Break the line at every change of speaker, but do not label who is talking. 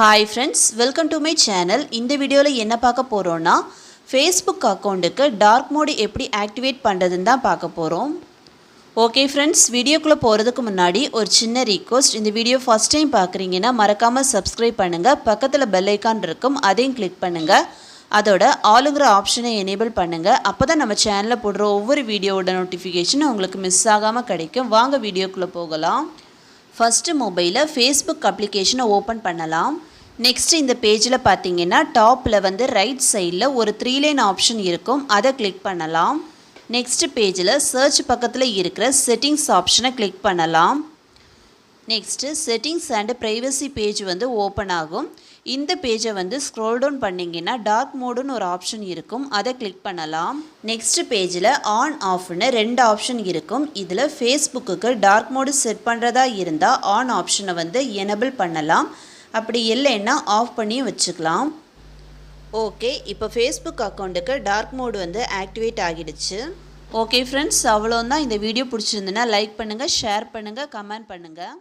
Hi friends, welcome to my channel. இந்த வீடியோல என்ன பார்க்க போறோம்னா Facebook அக்கவுண்ட்க்கு டார்க் மோட் எப்படி ஆக்டிவேட் பண்றதுன்னு தான் பார்க்க போறோம். ஓகே फ्रेंड्स, வீடியோக்குள்ள போறதுக்கு முன்னாடி ஒரு சின்ன ரிக்வெஸ்ட். இந்த வீடியோ ஃபர்ஸ்ட் டைம் பார்க்கறீங்கன்னா மறக்காம Subscribe பண்ணுங்க. பக்கத்துல பெல் ஐகான் இருக்கும், அதையும் கிளிக் பண்ணுங்க. அதோட ஆல்ங்கற ஆப்ஷனை எனேபிள் பண்ணுங்க. அப்பதான் நம்ம சேனல்ல போடுற ஒவ்வொரு வீடியோவோட நோட்டிஃபிகேஷன் உங்களுக்கு மிஸ் ஆகாம கிடைக்கும். வாங்க வீடியோக்குள்ள போகலாம். First மொபைல்ல Facebook அப்ளிகேஷனை ஓபன் பண்ணலாம். நெக்ஸ்ட் இந்த பேஜ்ல பாத்தீங்கன்னா டாப்ல வந்து ரைட் சைடுல ஒரு 3 லைன் ஆப்ஷன் இருக்கும், அதை கிளிக் பண்ணலாம். நெக்ஸ்ட் பேஜ்ல சர்ச் பக்கத்துல இருக்கிற செட்டிங்ஸ் ஆப்ஷனை கிளிக் பண்ணலாம். Next settings and privacy page வந்து ஓபன் ஆகும். இந்த பேஜை வந்து ஸ்க்ரோல் டவுன் பண்ணீங்கன்னா டார்க் மோடுன்னு ஒரு ஆப்ஷன் இருக்கும், அதை கிளிக் பண்ணலாம். நெக்ஸ்ட் பேஜில் ஆன் ஆஃப்னு 2 ஆப்ஷன் இருக்கும். இதில் ஃபேஸ்புக்கு டார்க் மோடு செட் பண்ணுறதா இருந்தால் ஆன் ஆப்ஷனை வந்து எனேபிள் பண்ணலாம், அப்படி இல்லைன்னா ஆஃப் பண்ணி வச்சுக்கலாம். ஓகே, இப்போ ஃபேஸ்புக் அக்கௌண்ட்டுக்கு டார்க் மோடு வந்து ஆக்டிவேட் ஆகிடுச்சு. ஓகே ஃப்ரெண்ட்ஸ், அவ்வளோதான். இந்த வீடியோ பிடிச்சிருந்துன்னா லைக் பண்ணுங்கள், ஷேர் பண்ணுங்கள், கமெண்ட் பண்ணுங்கள்.